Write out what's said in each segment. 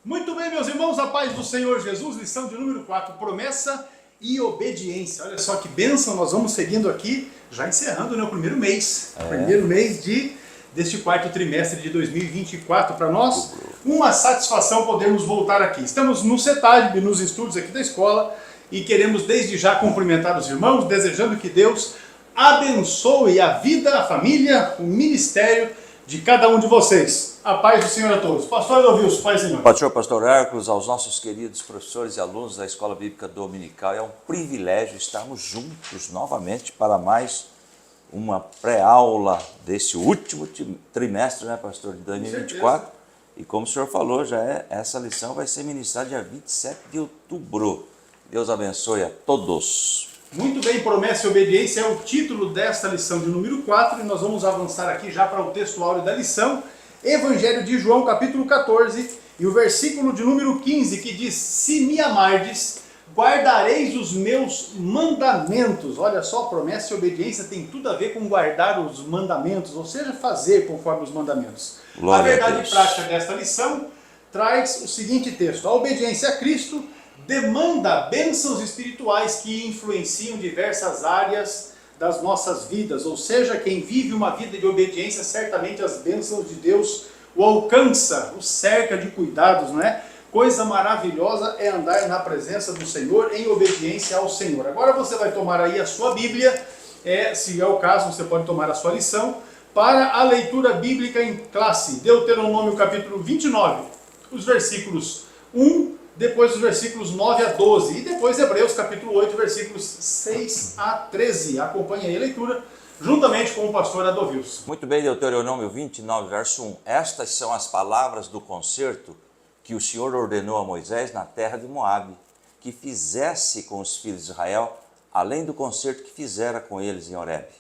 Muito bem, meus irmãos, a paz do Senhor Jesus, lição de número 4, promessa e obediência. Olha só que bênção, nós vamos seguindo aqui, já encerrando, né, o primeiro mês. Primeiro mês deste quarto trimestre de 2024 para nós. Uma satisfação podermos voltar aqui. Estamos no CETAD, nos estudos aqui da escola, e queremos desde já cumprimentar os irmãos, desejando que Deus abençoe a vida, a família, o ministério de cada um de vocês. A paz do Senhor a todos. Pastor Adolvilson, paz do Senhor. Pastor Hércules, aos nossos queridos professores e alunos da Escola Bíblica Dominical, é um privilégio estarmos juntos novamente para mais uma pré-aula desse último trimestre, né, pastor, de 2024. E como o senhor falou, essa lição vai ser ministrada dia 27 de outubro. Deus abençoe a todos. Muito bem, promessa e obediência é o título desta lição de número 4 e nós vamos avançar aqui já para o texto áureo da lição, Evangelho de João, capítulo 14, e o versículo de número 15, que diz: se me amardes, guardareis os meus mandamentos. Olha só, promessa e obediência tem tudo a ver com guardar os mandamentos, ou seja, fazer conforme os mandamentos. Glória a verdade a Deus. prática desta lição traz o seguinte texto: a obediência a Cristo demanda bênçãos espirituais que influenciam diversas áreas das nossas vidas, ou seja, quem vive uma vida de obediência, certamente as bênçãos de Deus o alcança, o cerca de cuidados, não é? Coisa maravilhosa é andar na presença do Senhor em obediência ao Senhor. Agora você vai tomar aí a sua Bíblia, se é o caso, você pode tomar a sua lição, para a leitura bíblica em classe. Deuteronômio capítulo 29, os versículos 1, depois os versículos 9 a 12, e depois Hebreus capítulo 8, versículos 6 a 13. Acompanhe aí a leitura, juntamente com o pastor Adolvilson. Muito bem, Deuteronômio 29, verso 1. Estas são as palavras do concerto que o Senhor ordenou a Moisés na terra de Moabe, que fizesse com os filhos de Israel, além do concerto que fizera com eles em Horebe.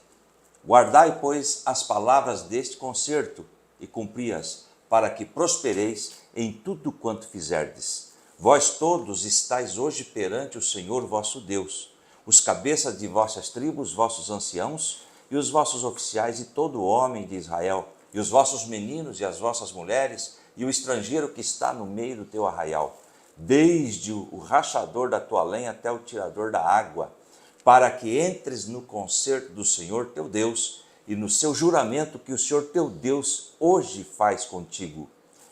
Guardai, pois, as palavras deste concerto e cumpri-as, para que prospereis em tudo quanto fizerdes. Vós todos estáis hoje perante o Senhor vosso Deus, os cabeças de vossas tribos, vossos anciãos, e os vossos oficiais, e todo homem de Israel, e os vossos meninos e as vossas mulheres, e o estrangeiro que está no meio do teu arraial, desde o rachador da tua lenha até o tirador da água, para que entres no concerto do Senhor teu Deus, e no seu juramento que o Senhor teu Deus hoje faz contigo.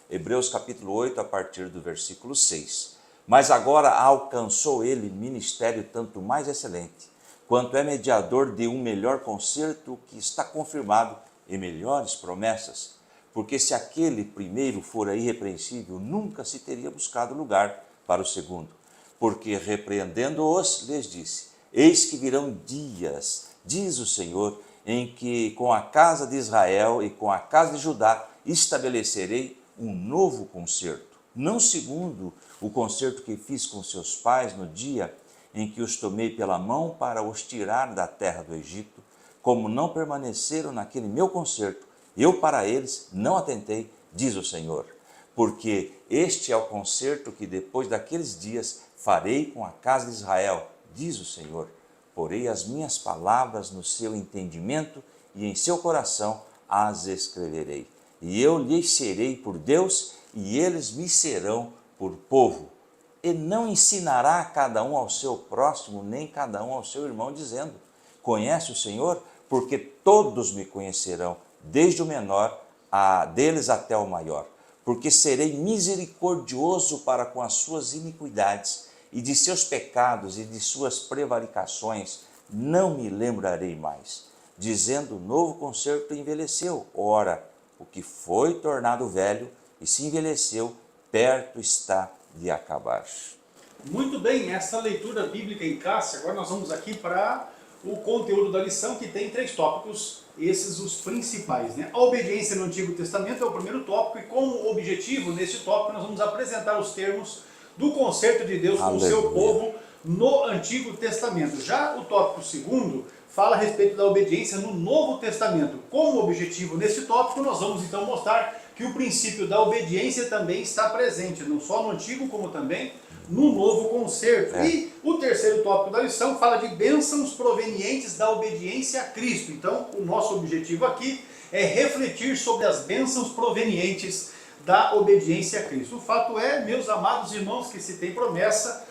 Hebreus capítulo 8, a partir do versículo 6. Mas agora alcançou ele ministério tanto mais excelente, quanto é mediador de um melhor concerto que está confirmado em melhores promessas. Porque se aquele primeiro fora irrepreensível, nunca se teria buscado lugar para o segundo. Porque repreendendo-os, lhes disse: eis que virão dias, diz o Senhor, em que com a casa de Israel e com a casa de Judá estabelecerei um novo concerto, não segundo o concerto que fiz com seus pais no dia em que os tomei pela mão para os tirar da terra do Egito, como não permaneceram naquele meu concerto, eu para eles não atentei, diz o Senhor. Porque este é o concerto que depois daqueles dias farei com a casa de Israel, diz o Senhor. Porei as minhas palavras no seu entendimento e em seu coração as escreverei. E eu lhes serei por Deus, e eles me serão por povo. E não ensinará cada um ao seu próximo, nem cada um ao seu irmão, dizendo: conhece o Senhor? Porque todos me conhecerão, desde o menor deles até o maior. Porque serei misericordioso para com as suas iniquidades, e de seus pecados e de suas prevaricações não me lembrarei mais. Dizendo: novo concerto envelheceu. Ora, o que foi tornado velho e se envelheceu, perto está de acabar. Muito bem, essa leitura bíblica em classe, agora nós vamos aqui para o conteúdo da lição, que tem 3 tópicos, esses os principais, né? A obediência no Antigo Testamento é o primeiro tópico, e como objetivo, nesse tópico, nós vamos apresentar os termos do concerto de Deus com o seu povo no Antigo Testamento. Já o tópico segundo fala a respeito da obediência no Novo Testamento. Como objetivo nesse tópico, nós vamos então mostrar que o princípio da obediência também está presente, não só no Antigo, como também no Novo Concerto. E o terceiro tópico da lição fala de bênçãos provenientes da obediência a Cristo. Então, o nosso objetivo aqui é refletir sobre as bênçãos provenientes da obediência a Cristo. O fato é, meus amados irmãos, que se tem promessa,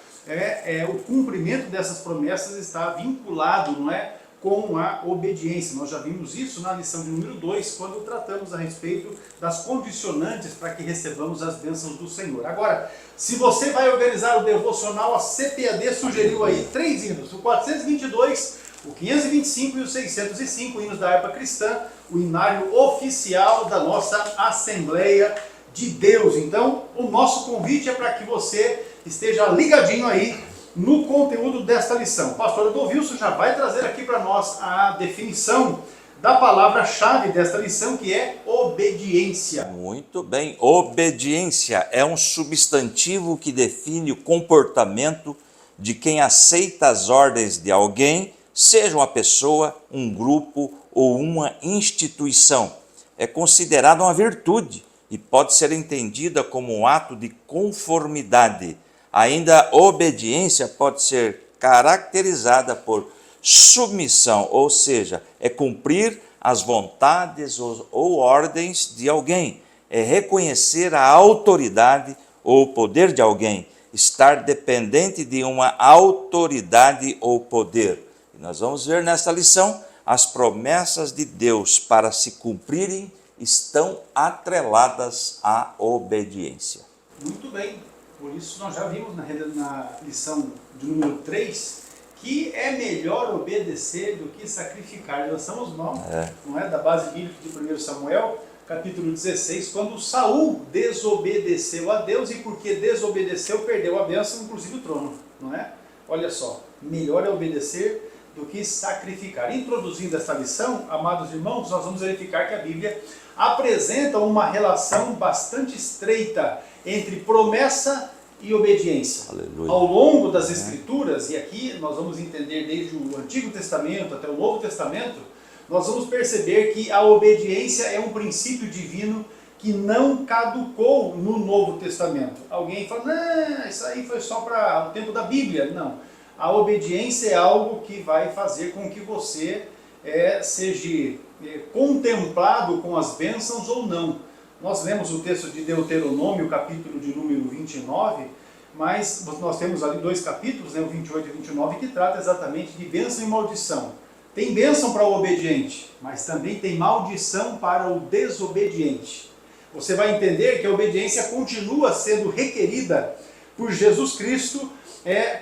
o cumprimento dessas promessas está vinculado, não é, com a obediência. Nós já vimos isso na lição de número 2, quando tratamos a respeito das condicionantes para que recebamos as bênçãos do Senhor. Agora, se você vai organizar o devocional, a CPAD sugeriu aí 3 hinos, o 422, o 525 e o 605, hinos da harpa cristã, o hinário oficial da nossa Assembleia de Deus. Então, o nosso convite é para que você esteja ligadinho aí no conteúdo desta lição. O pastor Adolvilson já vai trazer aqui para nós a definição da palavra-chave desta lição, que é obediência. Muito bem. Obediência é um substantivo que define o comportamento de quem aceita as ordens de alguém, seja uma pessoa, um grupo ou uma instituição. É considerada uma virtude e pode ser entendida como um ato de conformidade. Ainda a obediência pode ser caracterizada por submissão, ou seja, é cumprir as vontades ou ordens de alguém, é reconhecer a autoridade ou poder de alguém, estar dependente de uma autoridade ou poder. E nós vamos ver nesta lição as promessas de Deus para se cumprirem estão atreladas à obediência. Muito bem. Por isso nós já vimos na lição de número 3 que é melhor obedecer do que sacrificar. Nós estamos não é da base bíblica de 1 Samuel, capítulo 16, quando Saul desobedeceu a Deus e porque desobedeceu perdeu a bênção, inclusive o trono, não é? Olha só, melhor é obedecer do que sacrificar. Introduzindo esta lição, amados irmãos, nós vamos verificar que a Bíblia apresenta uma relação bastante estreita entre promessa e obediência. Aleluia. Ao longo das Escrituras, e aqui nós vamos entender desde o Antigo Testamento até o Novo Testamento, nós vamos perceber que a obediência é um princípio divino que não caducou no Novo Testamento. Alguém fala, não, isso aí foi só para o tempo da Bíblia. Não. A obediência é algo que vai fazer com que você seja contemplado com as bênçãos ou não. Nós lemos o texto de Deuteronômio, capítulo de número 29, mas nós temos ali 2 capítulos, o 28 e 29, que trata exatamente de bênção e maldição. Tem bênção para o obediente, mas também tem maldição para o desobediente. Você vai entender que a obediência continua sendo requerida por Jesus Cristo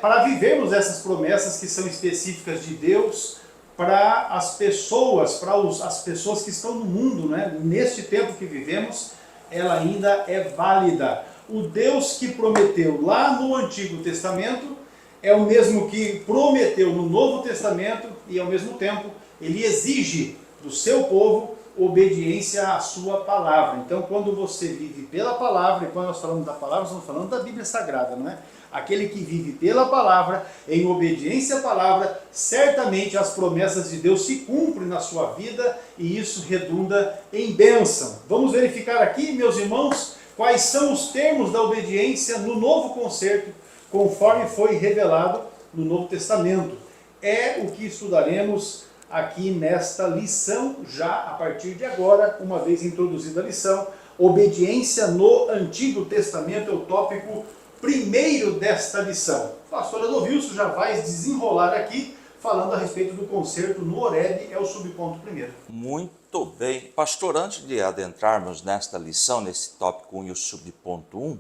para vivermos essas promessas que são específicas de Deus para as pessoas, as pessoas que estão no mundo, né? Neste tempo que vivemos, ela ainda é válida. O Deus que prometeu lá no Antigo Testamento é o mesmo que prometeu no Novo Testamento e, ao mesmo tempo, ele exige do seu povo obediência à sua palavra. Então, quando você vive pela palavra, e quando nós falamos da palavra, nós estamos falando da Bíblia Sagrada, não é? Aquele que vive pela palavra, em obediência à palavra, certamente as promessas de Deus se cumprem na sua vida e isso redunda em bênção. Vamos verificar aqui, meus irmãos, quais são os termos da obediência no novo concerto, conforme foi revelado no Novo Testamento. É o que estudaremos aqui nesta lição, já a partir de agora, uma vez introduzida a lição. Obediência no Antigo Testamento é o tópico primeiro desta lição. O pastor Adolvilson já vai desenrolar aqui, falando a respeito do concerto no Horebe, é o subponto primeiro. Muito bem. Pastor, antes de adentrarmos nesta lição, nesse tópico 1 e o subponto 1,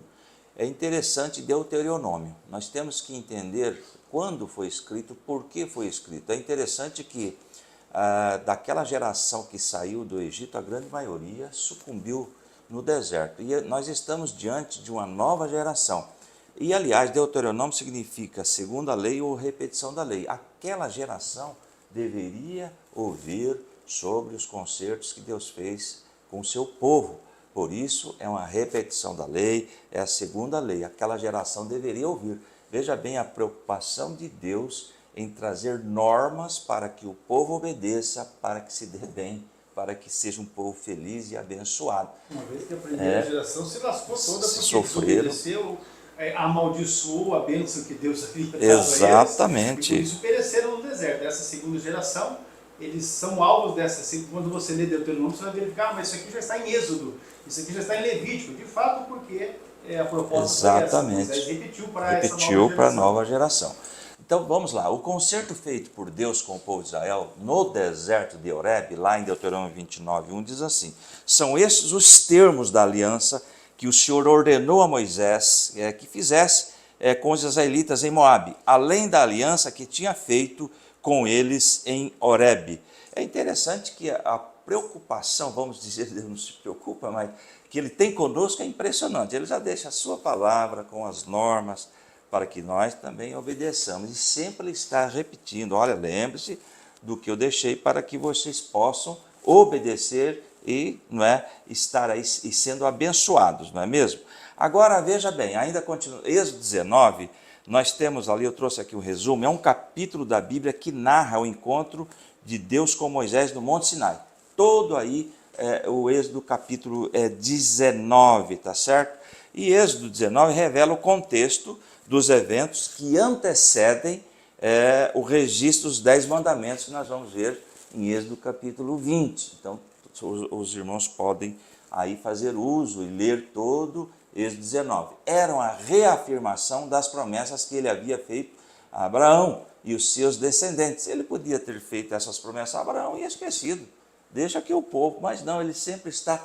é interessante Deuteronômio. Nós temos que entender quando foi escrito, por que foi escrito. É interessante que daquela geração que saiu do Egito, a grande maioria sucumbiu no deserto. E nós estamos diante de uma nova geração. E, aliás, Deuteronômio significa segunda lei ou repetição da lei. Aquela geração deveria ouvir sobre os concertos que Deus fez com o seu povo. Por isso, é uma repetição da lei, é a segunda lei. Aquela geração deveria ouvir. Veja bem a preocupação de Deus em trazer normas para que o povo obedeça, para que se dê bem, para que seja um povo feliz e abençoado. Uma vez que a primeira geração se lascou toda porque sofreram. Desobedeceu, amaldiçoou a bênção que Deus havia dado Exatamente. a eles, e por isso pereceram no deserto. Essa segunda geração eles são alvos dessa, assim, quando você lê Deuteronômio, você vai verificar, mas isso aqui já está em Êxodo, isso aqui já está em Levítico, de fato, porque a proposta foi essa. Exatamente. Moisés repetiu para essa Repetiu nova para a geração. nova geração. Então vamos lá, o concerto feito por Deus com o povo de Israel no deserto de Horebe, lá em Deuteronômio 29:1, diz assim: são estes os termos da aliança que o Senhor ordenou a Moisés que fizesse com os israelitas em Moabe, além da aliança que tinha feito com eles em Horebe. É interessante que a preocupação, vamos dizer, Deus não se preocupa, mas que ele tem conosco é impressionante. Ele já deixa a sua palavra com as normas para que nós também obedeçamos. E sempre ele está repetindo: olha, lembre-se do que eu deixei para que vocês possam obedecer e estar aí e sendo abençoados, não é mesmo? Agora veja bem, ainda continua, Êxodo 19, nós temos ali, eu trouxe aqui um resumo, é um capítulo da Bíblia que narra o encontro de Deus com Moisés no Monte Sinai. Todo aí o Êxodo capítulo 19, tá certo? E Êxodo 19 revela o contexto dos eventos que antecedem o registro dos 10 mandamentos que nós vamos ver em Êxodo capítulo 20. Então, os irmãos podem aí fazer uso e ler todo Êxodo 19. Era uma reafirmação das promessas que ele havia feito a Abraão e os seus descendentes. Ele podia ter feito essas promessas a Abraão e esquecido. Deixa que o povo, mas não, ele sempre está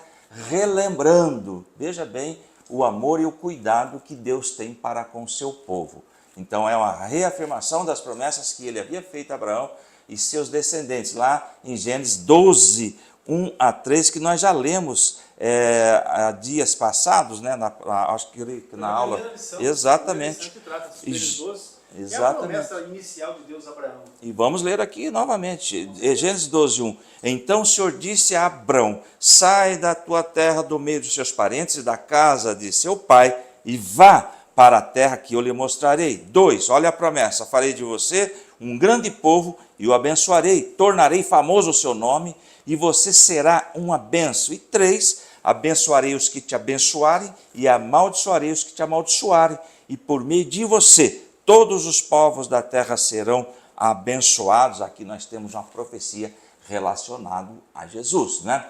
relembrando. Veja bem o amor e o cuidado que Deus tem para com o seu povo. Então é uma reafirmação das promessas que ele havia feito a Abraão e seus descendentes, lá em Gênesis 12, 1 a 3, que nós já lemos há dias passados, né, acho que na aula. Lição, exatamente. Que trata Exatamente. é a promessa inicial de Deus a Abraão. E vamos ler aqui novamente, Gênesis 12, 1. Então o Senhor disse a Abrão: sai da tua terra, do meio dos seus parentes e da casa de seu pai, e vá para a terra que eu lhe mostrarei. 2, olha a promessa: farei de você um grande povo e o abençoarei, tornarei famoso o seu nome e você será uma bênção. E 3, abençoarei os que te abençoarem e amaldiçoarei os que te amaldiçoarem, e por meio de você todos os povos da terra serão abençoados. Aqui nós temos uma profecia relacionada a Jesus, né?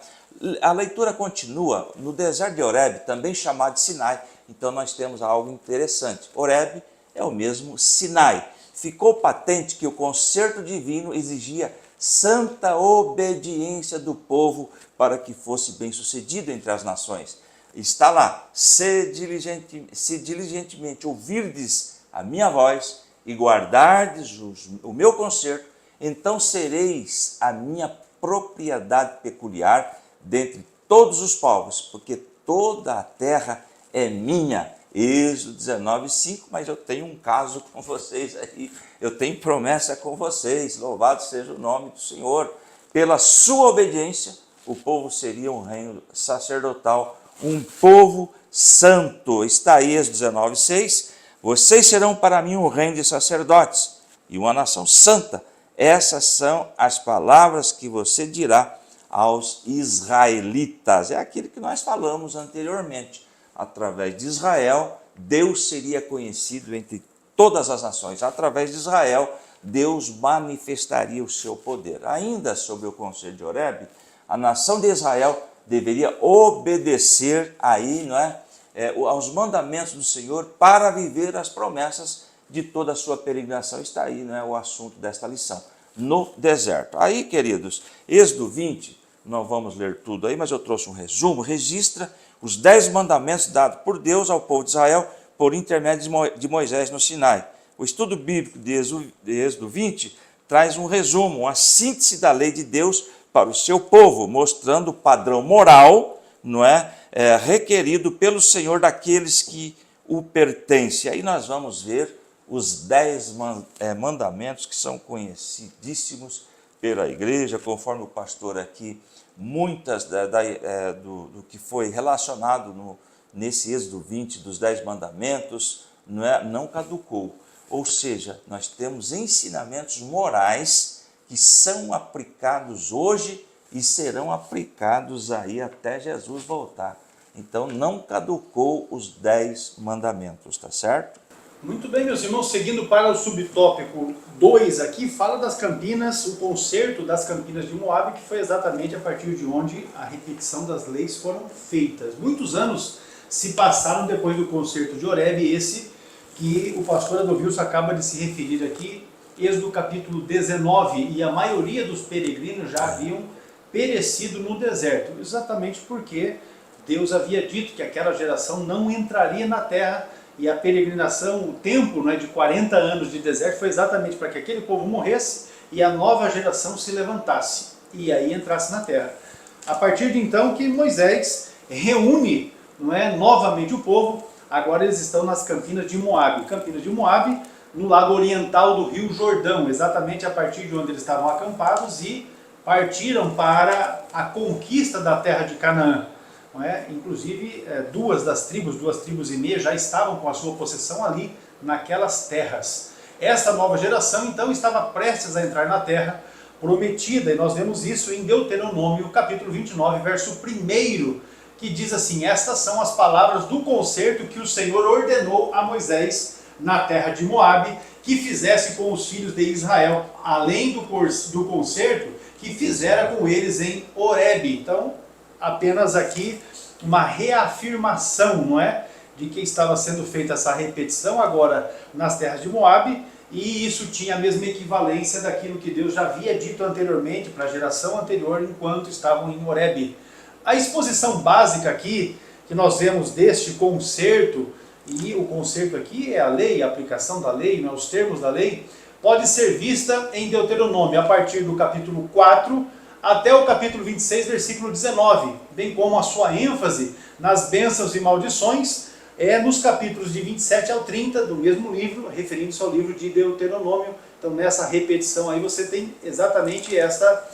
A leitura continua no deserto de Horebe, também chamado de Sinai. Então nós temos algo interessante. Horebe é o mesmo Sinai. Ficou patente que o concerto divino exigia santa obediência do povo para que fosse bem sucedido entre as nações. Está lá: se diligentemente ouvirdes a minha voz e guardardes o meu concerto, então sereis a minha propriedade peculiar dentre todos os povos, porque toda a terra é minha. Êxodo 19, 5, mas eu tenho um caso com vocês aí, eu tenho promessa com vocês, louvado seja o nome do Senhor. Pela sua obediência, o povo seria um reino sacerdotal, um povo santo. Está aí Êxodo 19, 6, vocês serão para mim um reino de sacerdotes e uma nação santa. Essas são as palavras que você dirá aos israelitas. É aquilo que nós falamos anteriormente. Através de Israel, Deus seria conhecido entre todas as nações. Através de Israel, Deus manifestaria o seu poder. Ainda sobre o conselho de Horebe, a nação de Israel deveria obedecer aí, aos mandamentos do Senhor para viver as promessas de toda a sua peregrinação. Está aí, o assunto desta lição, no deserto. Aí, queridos, Êxodo 20, não vamos ler tudo aí, mas eu trouxe um resumo, registra os 10 mandamentos dados por Deus ao povo de Israel por intermédio de Moisés no Sinai. O estudo bíblico de Êxodo 20 traz um resumo, uma síntese da lei de Deus para o seu povo, mostrando o padrão moral, requerido pelo Senhor daqueles que o pertencem. Aí nós vamos ver os 10 mandamentos que são conhecidíssimos pela igreja, conforme o pastor aqui, muitas do que foi relacionado nesse Êxodo 20, dos 10 mandamentos, não caducou. Ou seja, nós temos ensinamentos morais que são aplicados hoje e serão aplicados aí até Jesus voltar. Então não caducou os 10 mandamentos, tá certo? Muito bem, meus irmãos, seguindo para o subtópico 2 aqui, fala das Campinas, o concerto das Campinas de Moabe, que foi exatamente a partir de onde a repetição das leis foram feitas. Muitos anos se passaram depois do concerto de Horebe, esse que o pastor Adilson acaba de se referir aqui, Êxodo capítulo 19, e a maioria dos peregrinos já haviam perecido no deserto, exatamente porque Deus havia dito que aquela geração não entraria na terra, e a peregrinação, o tempo, né, de 40 anos de deserto foi exatamente para que aquele povo morresse e a nova geração se levantasse e aí entrasse na terra. A partir de então que Moisés reúne, não é, novamente o povo, agora eles estão nas Campinas de Moabe. Campinas de Moabe, no lado oriental do rio Jordão, exatamente a partir de onde eles estavam acampados, e partiram para a conquista da terra de Canaã. Não é? Inclusive, duas tribos e meia, já estavam com a sua possessão ali naquelas terras. Essa nova geração, então, estava prestes a entrar na terra prometida, e nós vemos isso em Deuteronômio, capítulo 29, verso 1, que diz assim: estas são as palavras do concerto que o Senhor ordenou a Moisés na terra de Moabe, que fizesse com os filhos de Israel, além do concerto que fizera com eles em Horebe. Então, apenas aqui uma reafirmação, não é, de que estava sendo feita essa repetição agora nas terras de Moabe, e isso tinha a mesma equivalência daquilo que Deus já havia dito anteriormente para a geração anterior, enquanto estavam em Horebe. A exposição básica aqui que nós vemos deste concerto, e o concerto aqui é a lei, a aplicação da lei, né, os termos da lei, pode ser vista em Deuteronômio, a partir do capítulo 4 até o capítulo 26, versículo 19, bem como a sua ênfase nas bênçãos e maldições, nos capítulos de 27 ao 30 do mesmo livro, referindo-se ao livro de Deuteronômio. Então, nessa repetição aí, você tem exatamente essa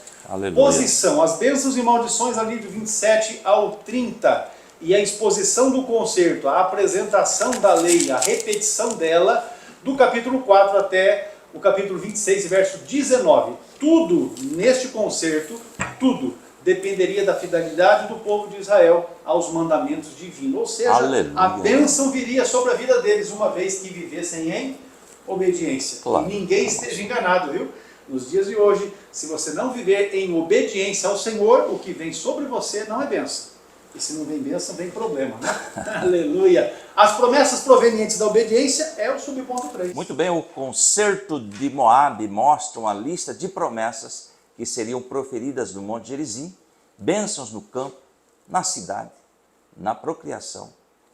posição. As bênçãos e maldições ali do 27 ao 30, e a exposição do concerto, a apresentação da lei, a repetição dela, do capítulo 4 até o capítulo 26, verso 19. Tudo neste concerto, tudo dependeria da fidelidade do povo de Israel aos mandamentos divinos. Ou seja, aleluia, a bênção viria sobre a vida deles, uma vez que vivessem em obediência. Claro. E ninguém esteja enganado, viu? Nos dias de hoje, se você não viver em obediência ao Senhor, o que vem sobre você não é bênção. E se não vem bênção, vem problema, né? Aleluia! As promessas provenientes da obediência é o subponto 3. Muito bem, o concerto de Moabe mostra uma lista de promessas que seriam proferidas no Monte Gerizim, bênçãos no campo, na cidade, na procriação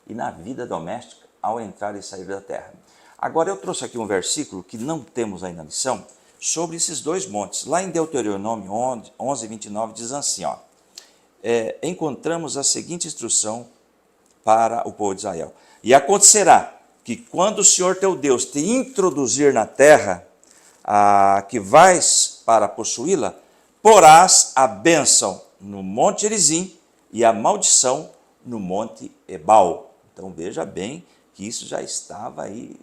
e na vida doméstica ao entrar e sair da terra. Agora eu trouxe aqui um versículo que não temos ainda na lição, sobre esses dois montes. Lá em Deuteronômio 11, 29 diz assim, ó, encontramos a seguinte instrução para o povo de Israel. E acontecerá que quando o Senhor teu Deus te introduzir na terra que vais para possuí-la, porás a bênção no Monte Gerizim e a maldição no Monte Ebal. Então veja bem que isso já estava aí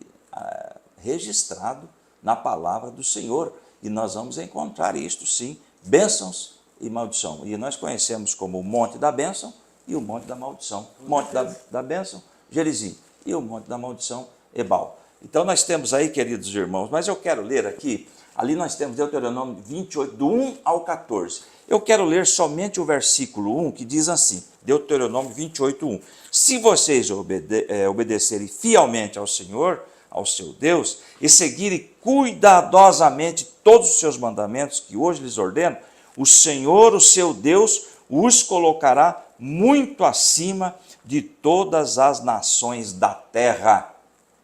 registrado na palavra do Senhor. E nós vamos encontrar isto sim, bênçãos e maldição. E nós conhecemos como o Monte da Bênção e o Monte da Maldição. O Monte da Bênção, Gerizim, e o Monte da Maldição, Ebal. Então nós temos aí, queridos irmãos, mas eu quero ler aqui, ali nós temos Deuteronômio 28, do 1 ao 14. Eu quero ler somente o versículo 1, que diz assim, Deuteronômio 28, 1. Se vocês obedecerem fielmente ao Senhor, ao seu Deus, e seguirem cuidadosamente todos os seus mandamentos que hoje lhes ordeno, o Senhor, o seu Deus, os colocará muito acima de todas as nações da terra.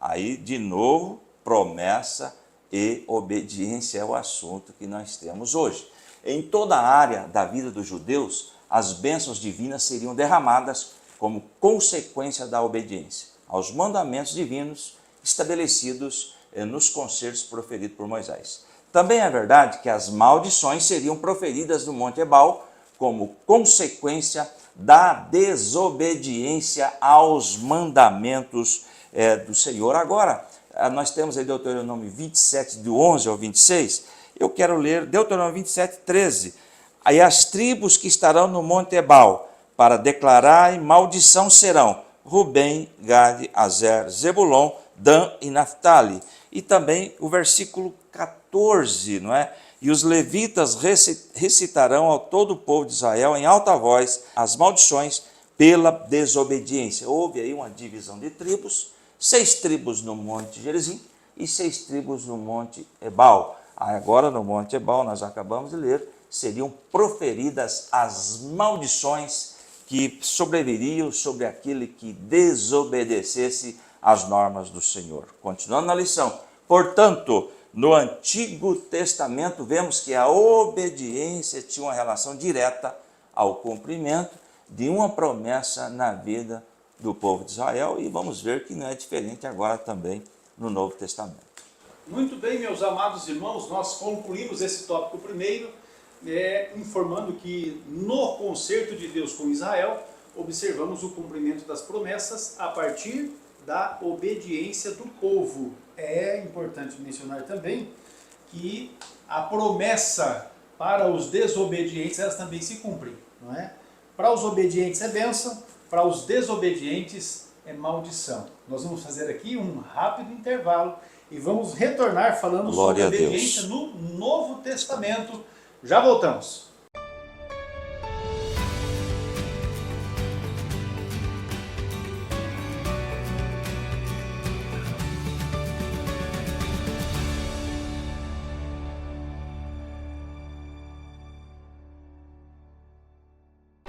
Aí, de novo, promessa e obediência é o assunto que nós temos hoje. Em toda a área da vida dos judeus, as bênçãos divinas seriam derramadas como consequência da obediência aos mandamentos divinos estabelecidos nos concertos proferidos por Moisés. Também é verdade que as maldições seriam proferidas no Monte Ebal como consequência da desobediência aos mandamentos do Senhor. Agora, nós temos aí Deuteronômio 27, do 11 ao 26, eu quero ler Deuteronômio 27, 13. Aí as tribos que estarão no Monte Ebal para declarar maldição serão Rubem, Gade, Azer, Zebulon, Dan e Naphtali. E também o versículo 14, não é? E os levitas recitarão ao todo o povo de Israel em alta voz as maldições pela desobediência. Houve aí uma divisão de tribos, 6 tribos no Monte Gerizim e 6 tribos no Monte Ebal. Agora no Monte Ebal, nós acabamos de ler, seriam proferidas as maldições que sobreviriam sobre aquele que desobedecesse às normas do Senhor. Continuando na lição, portanto, no Antigo Testamento vemos que a obediência tinha uma relação direta ao cumprimento de uma promessa na vida do povo de Israel, e vamos ver que não é diferente agora também no Novo Testamento. Muito bem, meus amados irmãos, nós concluímos esse tópico primeiro, informando que no concerto de Deus com Israel, observamos o cumprimento das promessas a partir da obediência do povo. É importante mencionar também que a promessa para os desobedientes, elas também se cumprem, não é? Para os obedientes é bênção, para os desobedientes é maldição. Nós vamos fazer aqui um rápido intervalo e vamos retornar falando sobre a obediência no Novo Testamento. Já voltamos.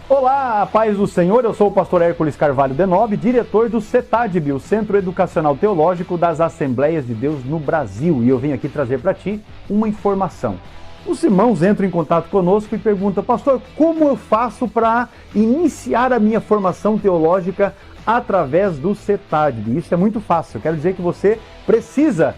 Olá, paz do Senhor, eu sou o pastor Hércules Carvalho Denobe, diretor do CETADB, o Centro Educacional Teológico das Assembleias de Deus no Brasil, e eu venho aqui trazer para ti uma informação. Os irmãos entram em contato conosco e perguntam: pastor, como eu faço para iniciar a minha formação teológica através do CETADB? Isso é muito fácil, eu quero dizer que você precisa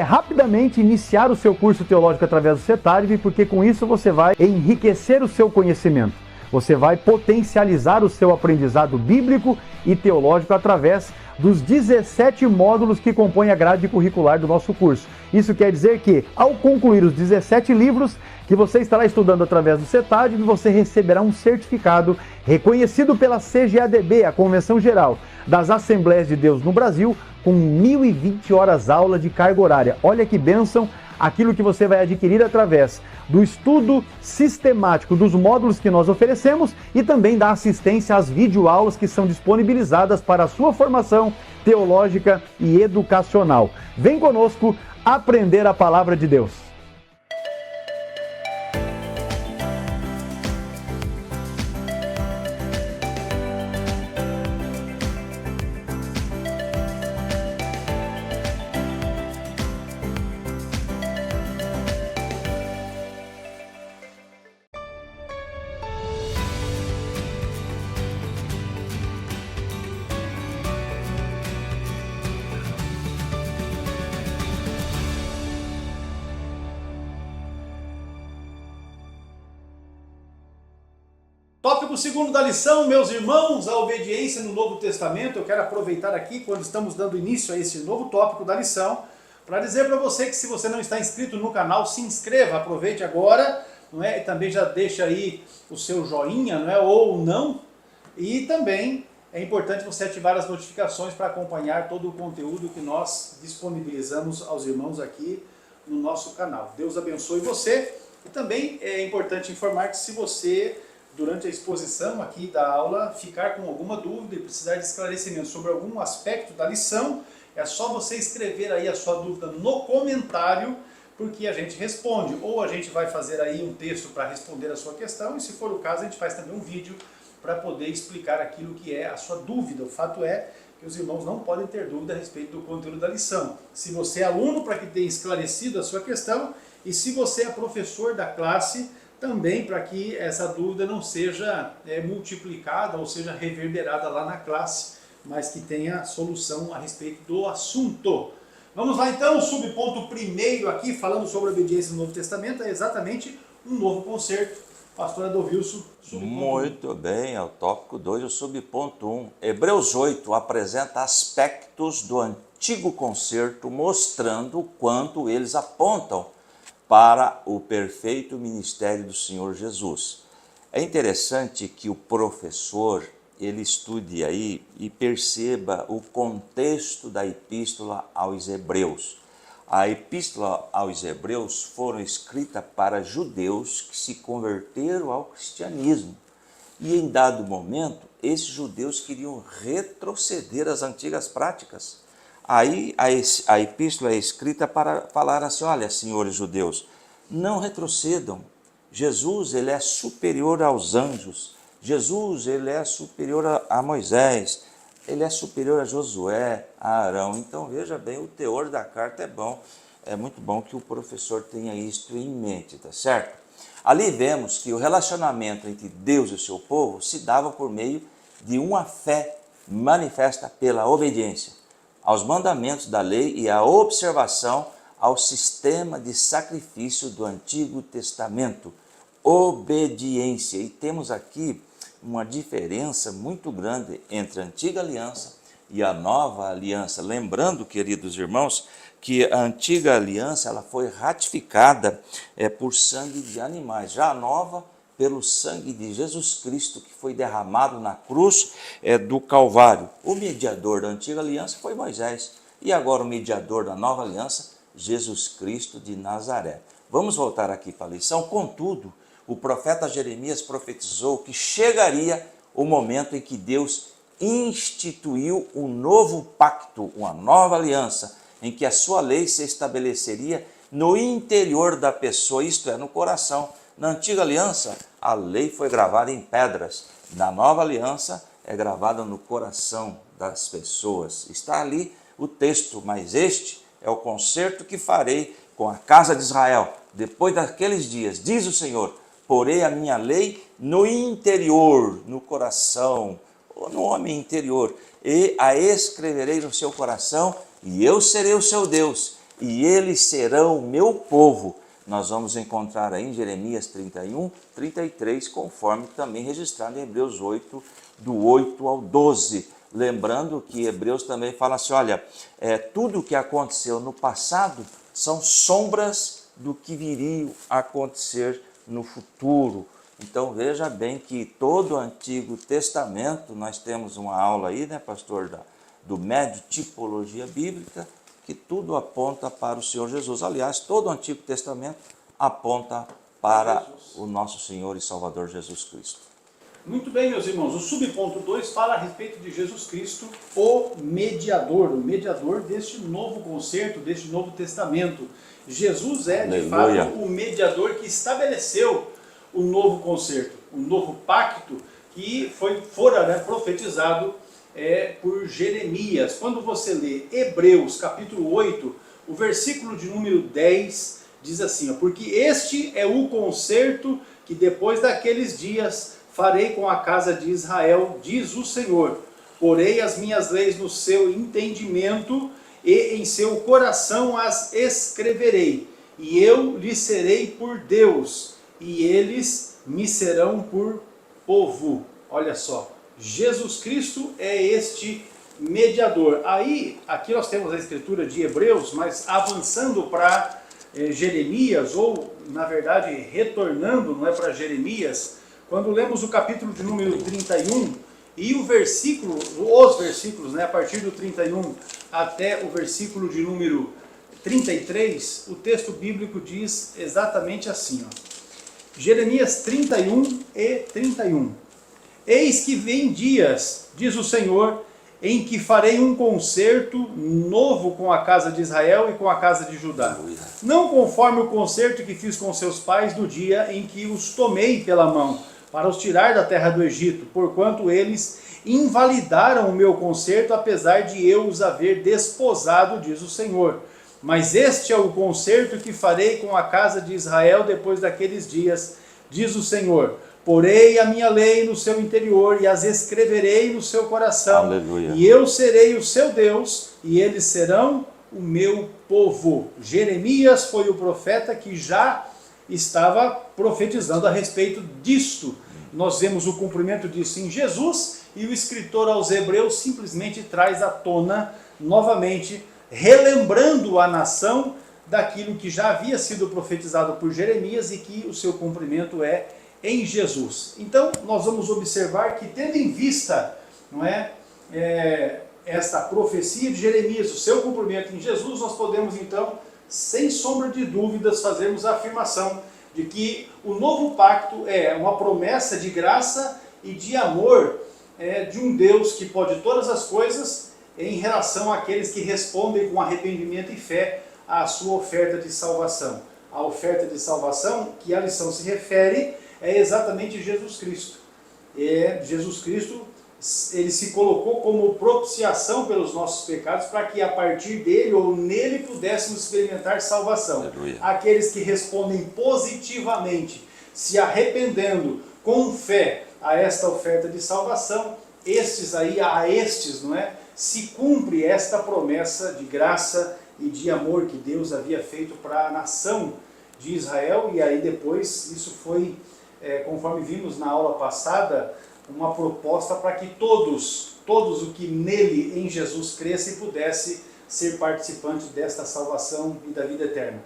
rapidamente iniciar o seu curso teológico através do CETADB, porque com isso você vai enriquecer o seu conhecimento. Você vai potencializar o seu aprendizado bíblico e teológico através dos 17 módulos que compõem a grade curricular do nosso curso. Isso quer dizer que, ao concluir os 17 livros que você estará estudando através do CETADB, você receberá um certificado reconhecido pela CGADB, a Convenção Geral das Assembleias de Deus no Brasil, com 1.020 horas aula de carga horária. Olha que bênção! Aquilo que você vai adquirir através do estudo sistemático dos módulos que nós oferecemos e também da assistência às videoaulas que são disponibilizadas para a sua formação teológica e educacional. Vem conosco aprender a palavra de Deus. Tópico segundo da lição, meus irmãos, a obediência no Novo Testamento. Eu quero aproveitar aqui, quando estamos dando início a esse novo tópico da lição, para dizer para você que se você não está inscrito no canal, se inscreva, aproveite agora, não é? E também já deixa aí o seu joinha, não é? Ou não. E também é importante você ativar as notificações para acompanhar todo o conteúdo que nós disponibilizamos aos irmãos aqui no nosso canal. Deus abençoe você. E também é importante informar que se você, durante a exposição aqui da aula, ficar com alguma dúvida e precisar de esclarecimento sobre algum aspecto da lição, é só você escrever aí a sua dúvida no comentário, porque a gente responde. Ou a gente vai fazer aí um texto para responder a sua questão, e se for o caso, a gente faz também um vídeo para poder explicar aquilo que é a sua dúvida. O fato é que os irmãos não podem ter dúvida a respeito do conteúdo da lição. Se você é aluno, para que tenha esclarecido a sua questão, e se você é professor da classe, também para que essa dúvida não seja multiplicada ou seja reverberada lá na classe, mas que tenha solução a respeito do assunto. Vamos lá então, o subponto primeiro aqui, falando sobre a obediência no Novo Testamento, é exatamente um novo concerto. Pastor Adolvilson, subponto 1. Muito bem, é o tópico 2, o subponto 1. Hebreus 8 apresenta aspectos do antigo concerto, mostrando o quanto eles apontam para o perfeito ministério do Senhor Jesus. É interessante que o professor ele estude aí e perceba o contexto da epístola aos Hebreus. A epístola aos Hebreus foram escritas para judeus que se converteram ao cristianismo. E em dado momento, esses judeus queriam retroceder às antigas práticas. Aí a epístola é escrita para falar assim: olha, senhores judeus, não retrocedam. Jesus, ele é superior aos anjos. Jesus, ele é superior a Moisés. Ele é superior a Josué, a Arão. Então veja bem, o teor da carta é bom. É muito bom que o professor tenha isto em mente, tá certo? Ali vemos que o relacionamento entre Deus e o seu povo se dava por meio de uma fé manifesta pela obediência aos mandamentos da lei e a observação ao sistema de sacrifício do Antigo Testamento. Obediência. E temos aqui uma diferença muito grande entre a Antiga Aliança e a Nova Aliança. Lembrando, queridos irmãos, que a Antiga Aliança ela foi ratificada por sangue de animais, já a Nova pelo sangue de Jesus Cristo, que foi derramado na cruz do Calvário. O mediador da Antiga Aliança foi Moisés, e agora o mediador da Nova Aliança, Jesus Cristo de Nazaré. Vamos voltar aqui para a lição. Contudo, o profeta Jeremias profetizou que chegaria o momento em que Deus instituiu um novo pacto, uma nova aliança, em que a sua lei se estabeleceria no interior da pessoa, isto é, no coração. Na antiga aliança, a lei foi gravada em pedras. Na nova aliança, é gravada no coração das pessoas. Está ali o texto, mas este é o concerto que farei com a casa de Israel. Depois daqueles dias, diz o Senhor, porei a minha lei no interior, no coração, ou no homem interior, e a escreverei no seu coração, e eu serei o seu Deus, e eles serão o meu povo. Nós vamos encontrar aí em Jeremias 31, 33, conforme também registrado em Hebreus 8, do 8 ao 12. Lembrando que Hebreus também fala assim, olha, tudo o que aconteceu no passado são sombras do que viria a acontecer no futuro. Então veja bem que todo o Antigo Testamento, nós temos uma aula aí, né, pastor, do médio tipologia bíblica, que tudo aponta para o Senhor Jesus. Aliás, todo o Antigo Testamento aponta para o nosso Senhor e Salvador Jesus Cristo. Muito bem, meus irmãos, o subponto 2 fala a respeito de Jesus Cristo, o mediador deste novo concerto, deste novo testamento. Jesus é, de fato, o mediador que estabeleceu o novo concerto, o novo pacto que fora profetizado por Jeremias. Quando você lê Hebreus capítulo 8, o versículo de número 10 diz assim, porque este é o concerto que depois daqueles dias farei com a casa de Israel, diz o Senhor. Porei as minhas leis no seu entendimento e em seu coração as escreverei. E eu lhes serei por Deus, e eles me serão por povo. Olha só, Jesus Cristo é este mediador. Aqui nós temos a escritura de Hebreus, mas avançando para Jeremias, ou na verdade retornando, não é, para Jeremias, quando lemos o capítulo de número 31 e os versículos, né, a partir do 31 até o versículo de número 33, o texto bíblico diz exatamente assim, ó. Jeremias 31 e 31. Eis que vem dias, diz o Senhor, em que farei um concerto novo com a casa de Israel e com a casa de Judá. Não conforme o concerto que fiz com seus pais no dia em que os tomei pela mão, para os tirar da terra do Egito, porquanto eles invalidaram o meu concerto, apesar de eu os haver desposado, diz o Senhor. Mas este é o concerto que farei com a casa de Israel depois daqueles dias, diz o Senhor. Porei a minha lei no seu interior e as escreverei no seu coração. Aleluia. E eu serei o seu Deus e eles serão o meu povo. Jeremias foi o profeta que já estava profetizando a respeito disto. Nós vemos o cumprimento disso em Jesus e o escritor aos Hebreus simplesmente traz à tona novamente, relembrando a nação daquilo que já havia sido profetizado por Jeremias e que o seu cumprimento é em Jesus. Então, nós vamos observar que, tendo em vista, não é, esta profecia de Jeremias, o seu cumprimento em Jesus, nós podemos então, sem sombra de dúvidas, fazermos a afirmação de que o novo pacto é uma promessa de graça e de amor de um Deus que pode todas as coisas em relação àqueles que respondem com arrependimento e fé à sua oferta de salvação. A oferta de salvação que a lição se refere é exatamente Jesus Cristo. Jesus Cristo, ele se colocou como propiciação pelos nossos pecados para que a partir dele ou nele pudéssemos experimentar salvação. Aleluia. Aqueles que respondem positivamente, se arrependendo com fé a esta oferta de salvação, não é? Se cumpre esta promessa de graça e de amor que Deus havia feito para a nação de Israel, e aí depois isso foi, conforme vimos na aula passada, uma proposta para que todos o que nele, em Jesus, cresce e pudesse ser participante desta salvação e da vida eterna.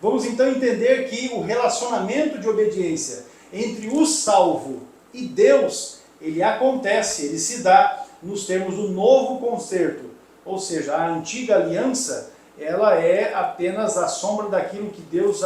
Vamos então entender que o relacionamento de obediência entre o salvo e Deus, ele acontece, ele se dá nos termos do novo concerto, ou seja, a antiga aliança, ela é apenas a sombra daquilo que Deus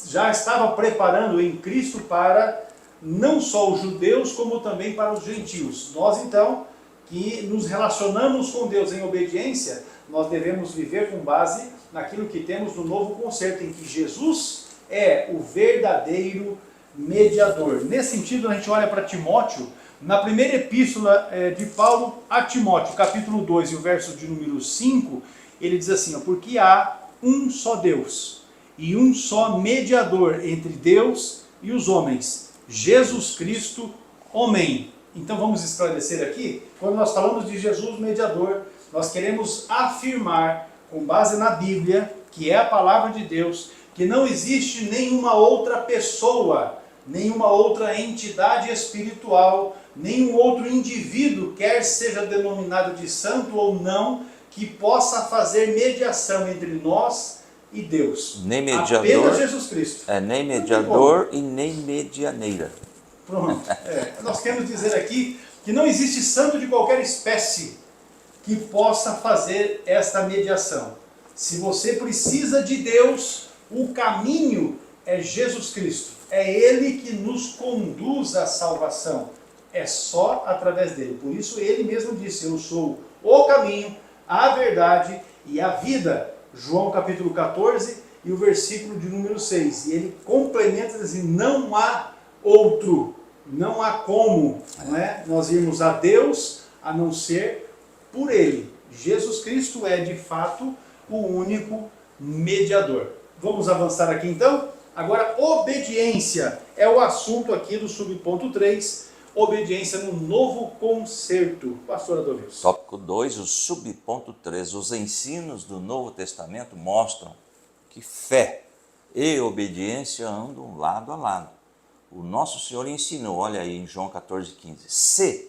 já estava preparando em Cristo para não só os judeus, como também para os gentios. Nós então, que nos relacionamos com Deus em obediência, nós devemos viver com base naquilo que temos no novo concerto, em que Jesus é o verdadeiro mediador. Nesse sentido, a gente olha para Timóteo, na primeira epístola de Paulo a Timóteo, capítulo 2, e o verso de número 5, ele diz assim, porque há um só Deus e um só mediador entre Deus e os homens, Jesus Cristo, homem. Então vamos esclarecer aqui, quando nós falamos de Jesus mediador, nós queremos afirmar, com base na Bíblia, que é a palavra de Deus, que não existe nenhuma outra pessoa, nenhuma outra entidade espiritual, nenhum outro indivíduo, quer seja denominado de santo ou não, que possa fazer mediação entre nós e Deus. Nem mediador, apenas Jesus Cristo. Nem mediador e nem medianeira. Pronto. Nós queremos dizer aqui que não existe santo de qualquer espécie que possa fazer esta mediação. Se você precisa de Deus, o caminho é Jesus Cristo. É Ele que nos conduz à salvação. É só através dele. Por isso ele mesmo disse, eu sou o caminho, a verdade e a vida. João capítulo 14 e o versículo de número 6. E ele complementa assim, não há outro, não há como nós irmos a Deus a não ser por ele. Jesus Cristo é de fato o único mediador. Vamos avançar aqui então? Agora, obediência é o assunto aqui do subponto 3, obediência no novo concerto. Pastor Adonis. Tópico 2, o subponto 3. Os ensinos do Novo Testamento mostram que fé e obediência andam lado a lado. O nosso Senhor ensinou, olha aí em João 14,15. Se,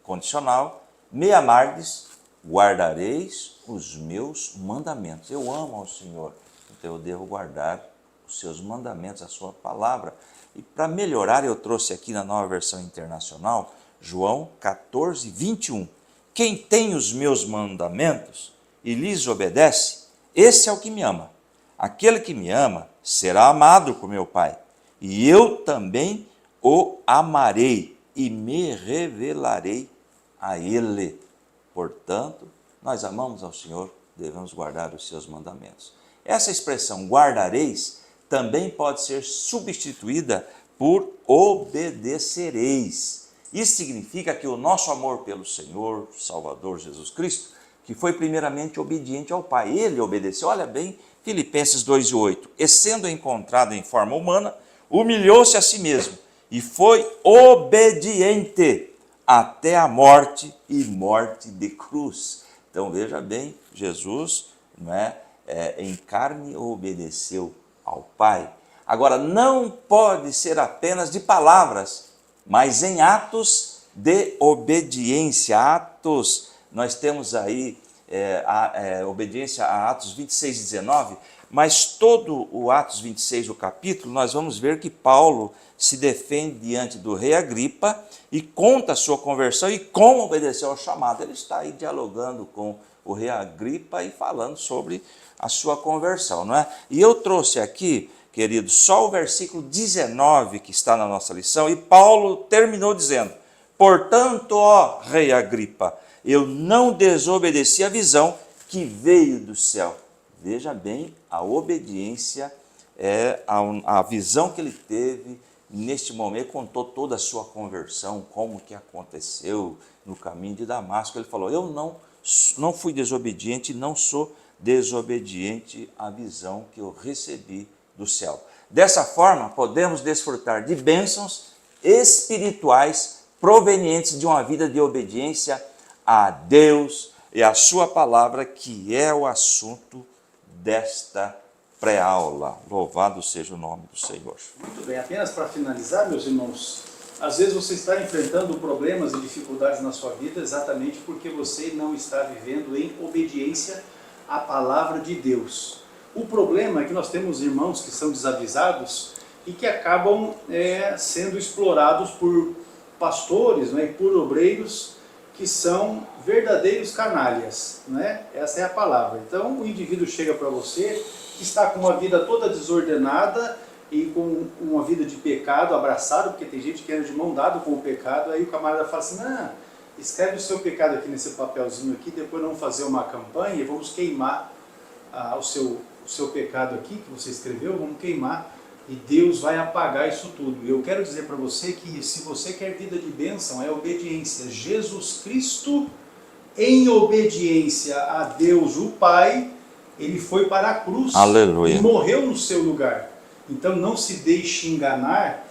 condicional, me amardes, guardareis os meus mandamentos. Eu amo ao Senhor, então eu devo guardar os seus mandamentos, a sua palavra. E para melhorar, eu trouxe aqui na Nova Versão Internacional, João 14:21. Quem tem os meus mandamentos e lhes obedece, esse é o que me ama. Aquele que me ama será amado por meu Pai, e eu também o amarei e me revelarei a ele. Portanto, nós amamos ao Senhor, devemos guardar os seus mandamentos. Essa expressão guardareis também pode ser substituída por obedecereis. Isso significa que o nosso amor pelo Senhor, Salvador Jesus Cristo, que foi primeiramente obediente ao Pai, ele obedeceu. Olha bem, Filipenses 2:8. E sendo encontrado em forma humana, humilhou-se a si mesmo e foi obediente até a morte e morte de cruz. Então veja bem, Jesus em carne obedeceu ao Pai. Agora, não pode ser apenas de palavras, mas em atos de obediência. Atos, nós temos aí obediência a Atos 26 e 19, mas todo o Atos 26, o capítulo, nós vamos ver que Paulo se defende diante do rei Agripa e conta a sua conversão e como obedeceu ao chamado. Ele está aí dialogando com o rei Agripa e falando sobre a sua conversão, não é? E eu trouxe aqui, querido, só o versículo 19 que está na nossa lição, e Paulo terminou dizendo: portanto, ó rei Agripa, eu não desobedeci a visão que veio do céu. Veja bem, a obediência é a visão que ele teve neste momento, contou toda a sua conversão, como que aconteceu no caminho de Damasco. Ele falou: eu não fui desobediente, não sou desobediente à visão que eu recebi do céu. Dessa forma, podemos desfrutar de bênçãos espirituais provenientes de uma vida de obediência a Deus e a sua palavra, que é o assunto desta pré-aula. Louvado seja o nome do Senhor. Muito bem, apenas para finalizar, meus irmãos, às vezes você está enfrentando problemas e dificuldades na sua vida exatamente porque você não está vivendo em obediência à palavra de Deus. O problema é que nós temos irmãos que são desavisados e que acabam sendo explorados por pastores, né, e por obreiros que são verdadeiros canalhas, né? Essa é a palavra. Então o indivíduo chega para você que está com uma vida toda desordenada e com uma vida de pecado abraçado, porque tem gente que anda de mão dada com o pecado, aí o camarada fala assim: não, escreve o seu pecado aqui nesse papelzinho aqui, depois vamos fazer uma campanha e vamos queimar o seu pecado aqui que você escreveu, vamos queimar e Deus vai apagar isso tudo. Eu quero dizer para você que se você quer vida de bênção, é obediência. Jesus Cristo, em obediência a Deus o Pai, ele foi para a cruz. Aleluia. E morreu no seu lugar. Então não se deixe enganar,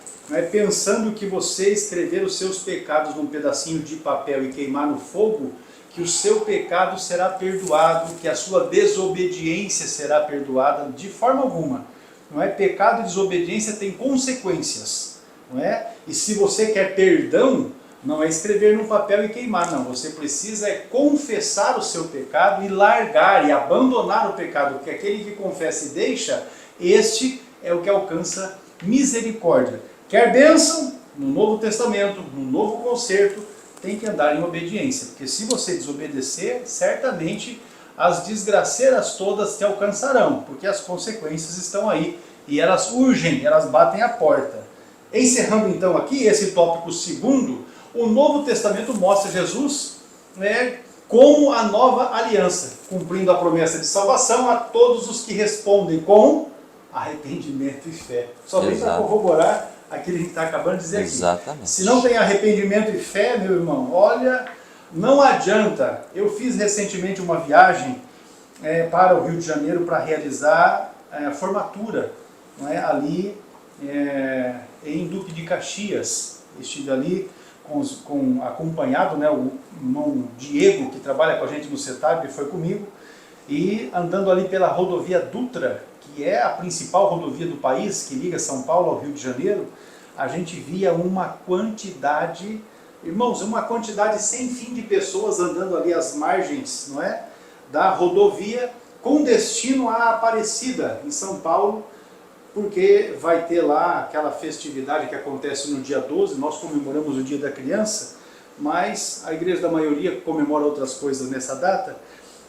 pensando que você escrever os seus pecados num pedacinho de papel e queimar no fogo, que o seu pecado será perdoado, que a sua desobediência será perdoada, de forma alguma. Não é? Pecado e desobediência tem consequências, não é? E se você quer perdão, não é escrever no papel e queimar, não. Você precisa confessar o seu pecado e largar e abandonar o pecado, porque aquele que confessa e deixa, este é o que alcança misericórdia. Quer bênção? No Novo Testamento, no Novo Concerto, tem que andar em obediência, porque se você desobedecer, certamente as desgraceiras todas te alcançarão, porque as consequências estão aí, e elas urgem, elas batem a porta. Encerrando então aqui esse tópico segundo, o Novo Testamento mostra Jesus como a nova aliança, cumprindo a promessa de salvação a todos os que respondem com arrependimento e fé. Só vem para corroborar aquilo que está acabando de dizer Exatamente. aqui. Se não tem arrependimento e fé, meu irmão, olha, não adianta. Eu fiz recentemente uma viagem para o Rio de Janeiro para realizar a formatura, ali em Duque de Caxias. Estive ali acompanhado, o irmão Diego, que trabalha com a gente no CETAB, foi comigo, e andando ali pela rodovia Dutra, que é a principal rodovia do país, que liga São Paulo ao Rio de Janeiro, a gente via uma quantidade, irmãos, uma quantidade sem fim de pessoas andando ali às margens, da rodovia, com destino à Aparecida, em São Paulo, porque vai ter lá aquela festividade que acontece no dia 12, nós comemoramos o Dia da Criança, mas a igreja da maioria comemora outras coisas nessa data,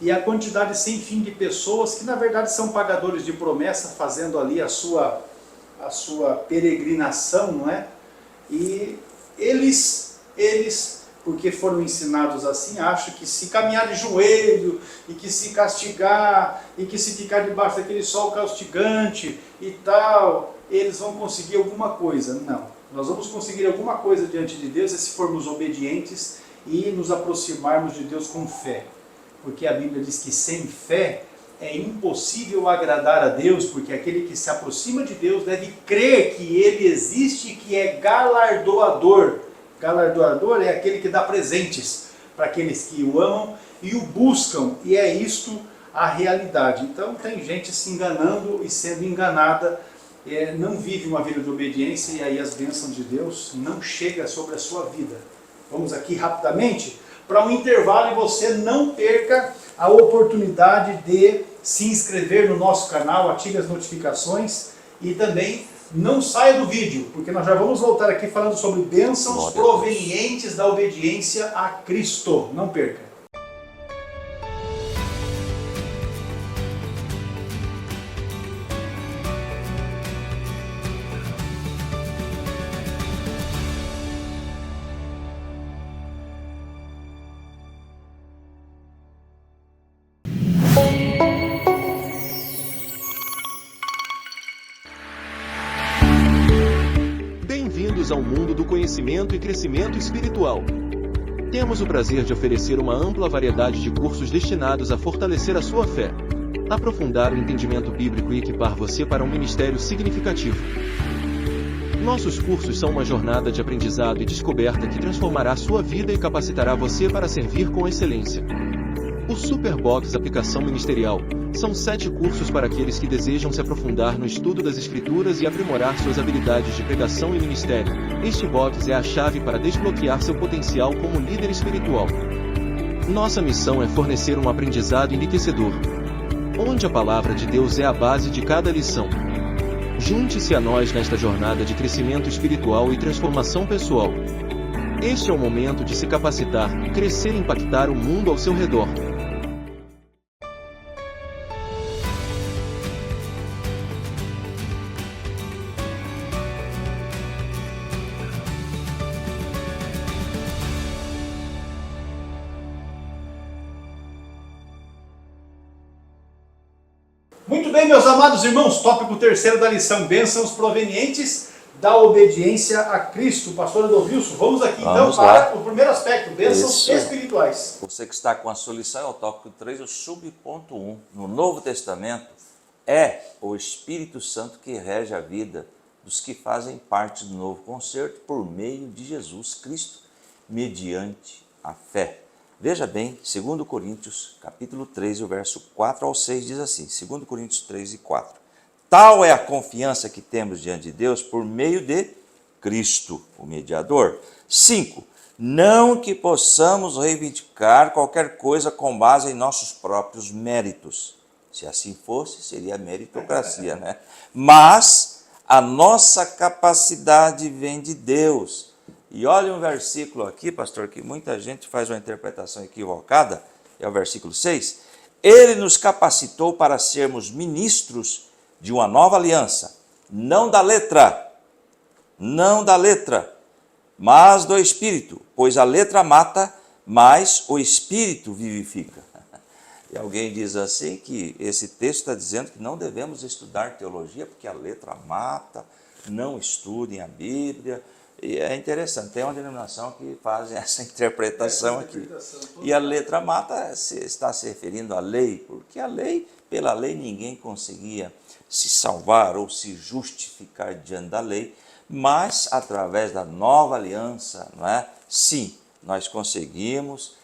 e a quantidade sem fim de pessoas que na verdade são pagadores de promessa, fazendo ali a sua peregrinação, E eles, porque foram ensinados assim, acham que se caminhar de joelho, e que se castigar, e que se ficar debaixo daquele sol castigante e tal, eles vão conseguir alguma coisa. Não, nós vamos conseguir alguma coisa diante de Deus se formos obedientes e nos aproximarmos de Deus com fé. Porque a Bíblia diz que sem fé é impossível agradar a Deus, porque aquele que se aproxima de Deus deve crer que Ele existe e que é galardoador. Galardoador é aquele que dá presentes para aqueles que o amam e o buscam, e é isto a realidade. Então tem gente se enganando e sendo enganada, não vive uma vida de obediência, e aí as bênçãos de Deus não chegam sobre a sua vida. Vamos aqui rapidamente para um intervalo e você não perca a oportunidade de se inscrever no nosso canal, ative as notificações e também não saia do vídeo, porque nós já vamos voltar aqui falando sobre bênçãos provenientes da obediência a Cristo. Não perca! Bem-vindos ao mundo do conhecimento e crescimento espiritual. Temos o prazer de oferecer uma ampla variedade de cursos destinados a fortalecer a sua fé, aprofundar o entendimento bíblico e equipar você para um ministério significativo. Nossos cursos são uma jornada de aprendizado e descoberta que transformará sua vida e capacitará você para servir com excelência. O Superbox Aplicação Ministerial são 7 cursos para aqueles que desejam se aprofundar no estudo das Escrituras e aprimorar suas habilidades de pregação e ministério. Este box é a chave para desbloquear seu potencial como líder espiritual. Nossa missão é fornecer um aprendizado enriquecedor, onde a palavra de Deus é a base de cada lição. Junte-se a nós nesta jornada de crescimento espiritual e transformação pessoal. Este é o momento de se capacitar, crescer e impactar o mundo ao seu redor. Muito bem, meus amados irmãos, tópico 3º da lição, bênçãos provenientes da obediência a Cristo. Pastor Edovilson, vamos aqui Vamos então lá. para o primeiro aspecto, bênçãos Isso. espirituais. Você que está com a sua lição, é o tópico 3, o subponto 1. No Novo Testamento, é o Espírito Santo que rege a vida dos que fazem parte do novo concerto por meio de Jesus Cristo, mediante a fé. Veja bem, 2 Coríntios, capítulo 3, o verso 4 ao 6 diz assim, 2 Coríntios 3 e 4. Tal é a confiança que temos diante de Deus por meio de Cristo, o mediador. 5. Não que possamos reivindicar qualquer coisa com base em nossos próprios méritos. Se assim fosse, seria meritocracia, né? Mas a nossa capacidade vem de Deus. E olha um versículo aqui, pastor, que muita gente faz uma interpretação equivocada, é o versículo 6. Ele nos capacitou para sermos ministros de uma nova aliança, não da letra, mas do Espírito, pois a letra mata, mas o Espírito vivifica. E alguém diz assim que esse texto está dizendo que não devemos estudar teologia porque a letra mata, não estudem a Bíblia. E é interessante, tem uma denominação que faz essa interpretação aqui. E a letra mata está se referindo à lei, porque a lei, pela lei ninguém conseguia se salvar ou se justificar diante da lei, mas através da nova aliança, não é? Sim, nós conseguimos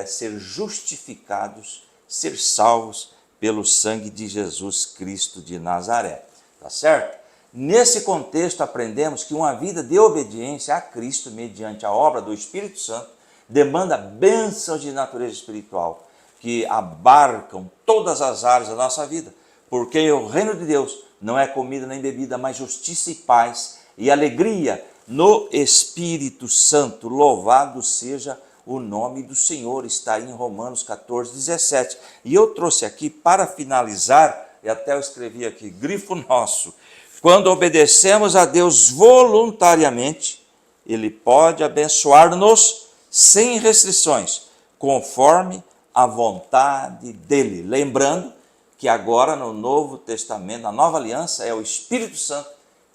ser justificados, ser salvos pelo sangue de Jesus Cristo de Nazaré, tá certo? Nesse contexto, aprendemos que uma vida de obediência a Cristo, mediante a obra do Espírito Santo, demanda bênçãos de natureza espiritual, que abarcam todas as áreas da nossa vida, porque o reino de Deus não é comida nem bebida, mas justiça e paz e alegria no Espírito Santo. Louvado seja o nome do Senhor, está aí em Romanos 14, 17. E eu trouxe aqui para finalizar, e até eu escrevi aqui, grifo nosso, quando obedecemos a Deus voluntariamente, Ele pode abençoar-nos sem restrições, conforme a vontade dEle. Lembrando que agora no Novo Testamento, na Nova Aliança, é o Espírito Santo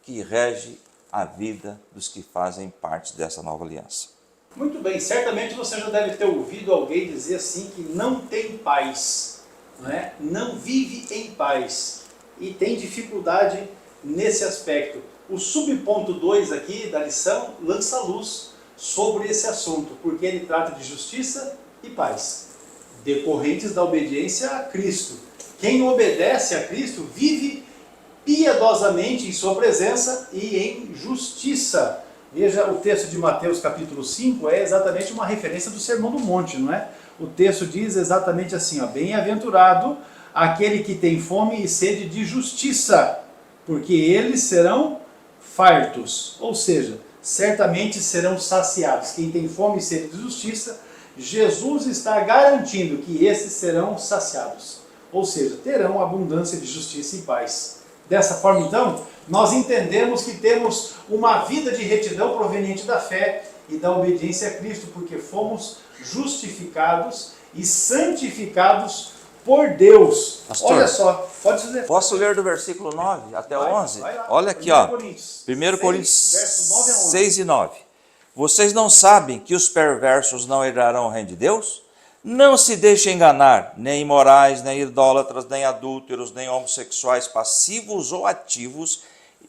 que rege a vida dos que fazem parte dessa Nova Aliança. Muito bem, certamente você já deve ter ouvido alguém dizer assim que não tem paz, não é? Não vive em paz e tem dificuldade nesse aspecto. O subponto 2 aqui da lição lança luz sobre esse assunto, porque ele trata de justiça e paz, decorrentes da obediência a Cristo. Quem obedece a Cristo vive piedosamente em sua presença e em justiça. Veja, o texto de Mateus capítulo 5 é exatamente uma referência do Sermão do Monte, não é? O texto diz exatamente assim, ó, bem-aventurado aquele que tem fome e sede de justiça, porque eles serão fartos, ou seja, certamente serão saciados. Quem tem fome e sede de justiça, Jesus está garantindo que esses serão saciados, ou seja, terão abundância de justiça e paz. Dessa forma, então, nós entendemos que temos uma vida de retidão proveniente da fé e da obediência a Cristo, porque fomos justificados e santificados por Deus. Pastor, olha só, pode dizer. Posso ler do versículo 9 até o 11? Vai lá. Olha aqui, ó. 1 1 Coríntios versos 9 a 11. 6 e 9. Vocês não sabem que os perversos não herdarão o reino de Deus? Não se deixem enganar, nem imorais, nem idólatras, nem adúlteros, nem homossexuais passivos ou ativos.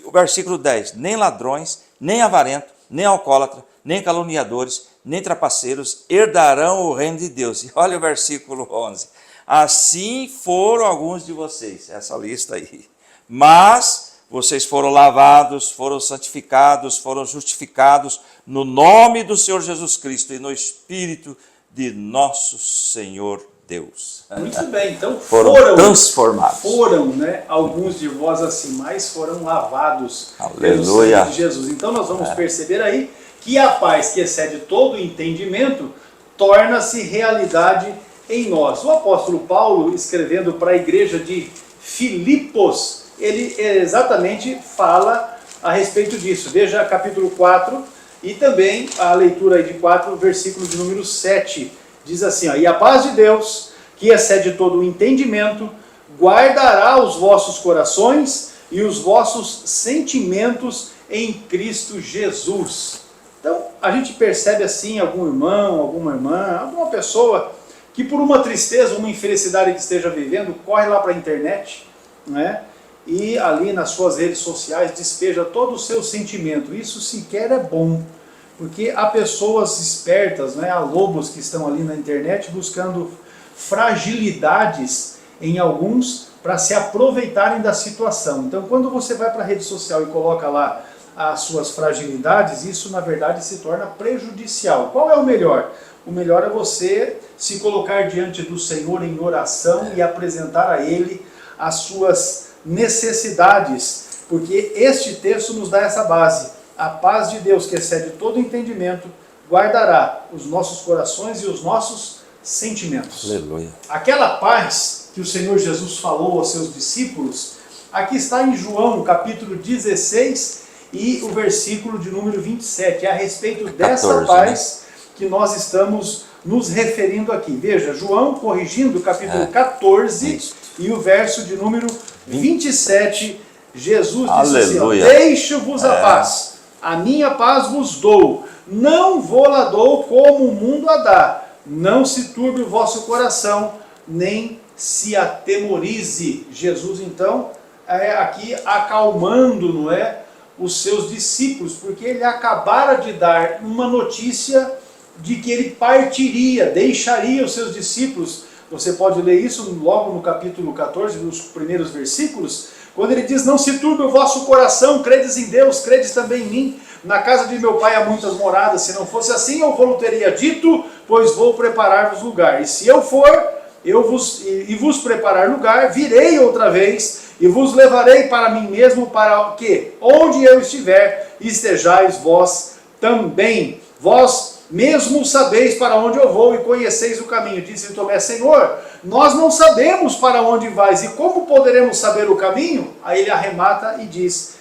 O versículo 10, nem ladrões, nem avarentos, nem alcoólatras, nem caluniadores, nem trapaceiros herdarão o reino de Deus. E olha o versículo 11. Assim foram alguns de vocês, essa lista aí. Mas vocês foram lavados, foram santificados, foram justificados no nome do Senhor Jesus Cristo e no Espírito de nosso Senhor Deus. Muito bem, então Foram transformados. Foram, né, alguns de vós assim, mas foram lavados pelo Aleluia. sangue de Jesus. Então nós vamos perceber aí que a paz que excede todo entendimento torna-se realidade em nós. O apóstolo Paulo, escrevendo para a igreja de Filipos, ele exatamente fala a respeito disso. Veja capítulo 4 e também a leitura aí de 4, versículo de número 7. Diz assim, ó, e a paz de Deus, que excede todo o entendimento, guardará os vossos corações e os vossos sentimentos em Cristo Jesus. Então, a gente percebe assim algum irmão, alguma irmã, alguma pessoa que por uma tristeza, uma infelicidade que esteja vivendo, corre lá para a internet, né? E ali nas suas redes sociais despeja todo o seu sentimento. Isso sequer é bom, porque há pessoas espertas, né? Há lobos que estão ali na internet buscando fragilidades em alguns para se aproveitarem da situação. Então, quando você vai para a rede social e coloca lá as suas fragilidades, isso na verdade se torna prejudicial. Qual é o melhor? O melhor é você se colocar diante do Senhor em oração e apresentar a Ele as suas necessidades, porque este texto nos dá essa base. A paz de Deus, que excede todo entendimento, guardará os nossos corações e os nossos sentimentos. Aleluia. Aquela paz que o Senhor Jesus falou aos seus discípulos, aqui está em João, capítulo 16 e o versículo de número 27. É a respeito dessa 14, paz que nós estamos nos referindo aqui. Veja, João, corrigindo, capítulo 14 Isso. e o verso de número 27, Jesus disse Aleluia. assim, deixo-vos a paz, a minha paz vos dou, não vou lá dou como o mundo a dá, não se turbe o vosso coração, nem se atemorize. Jesus então aqui acalmando, não é, os seus discípulos, porque ele acabara de dar uma notícia de que ele partiria, deixaria os seus discípulos. Você pode ler isso logo no capítulo 14, nos primeiros versículos, quando ele diz, não se turbe o vosso coração, credes em Deus, credes também em mim. Na casa de meu pai há muitas moradas, se não fosse assim eu vos teria dito, pois vou preparar-vos lugar. E se eu for, vos preparar lugar, virei outra vez e vos levarei para mim mesmo, para que, onde eu estiver, estejais vós também. Vós mesmo sabeis para onde eu vou e conheceis o caminho. Disse Tomé, Senhor, nós não sabemos para onde vais, e como poderemos saber o caminho? Aí ele arremata e diz,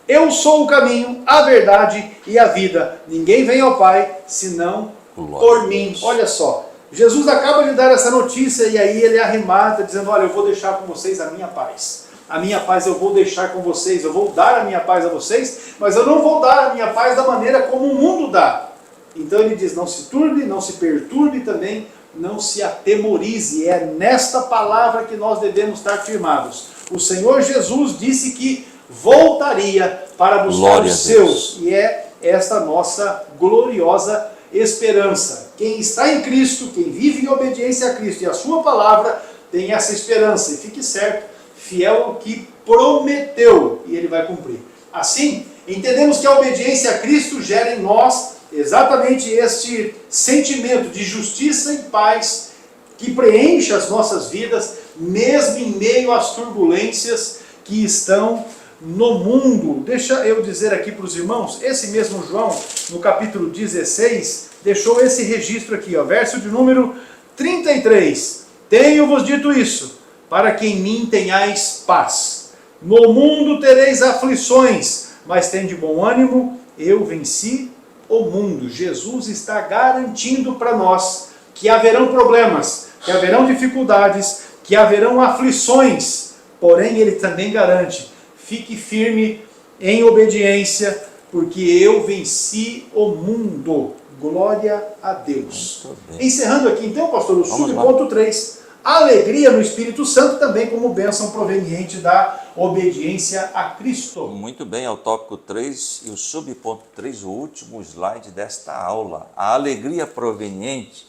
eu sou o caminho, a verdade e a vida. Ninguém vem ao Pai, senão por mim. Olha só, Jesus acaba de dar essa notícia e aí ele arremata dizendo, olha, eu vou deixar com vocês a minha paz. A minha paz eu vou deixar com vocês, eu vou dar a minha paz a vocês, mas eu não vou dar a minha paz da maneira como o mundo dá. Então ele diz, não se turbe, não se perturbe também, não se atemorize. É nesta palavra que nós devemos estar firmados. O Senhor Jesus disse que voltaria para buscar os seus. E é esta nossa gloriosa esperança. Quem está em Cristo, quem vive em obediência a Cristo e a sua palavra, tem essa esperança. E fique certo, fiel ao que prometeu, e ele vai cumprir. Assim, Entendemos que a obediência a Cristo gera em nós exatamente este sentimento de justiça e paz que preenche as nossas vidas, mesmo em meio às turbulências que estão no mundo. Deixa eu dizer aqui para os irmãos, esse mesmo João, no capítulo 16, deixou esse registro aqui, ó, verso de número 33. Tenho-vos dito isso, para que em mim tenhais paz. No mundo tereis aflições, mas tende bom ânimo, eu venci o mundo. Jesus está garantindo para nós que haverão problemas, que haverão dificuldades, que haverão aflições, porém ele também garante: fique firme em obediência, porque eu venci o mundo. Glória a Deus. Encerrando aqui então, pastor, o subponto 3. Alegria no Espírito Santo também como bênção proveniente da obediência a Cristo. Muito bem, é o tópico 3 e o subponto 3, o último slide desta aula. A alegria proveniente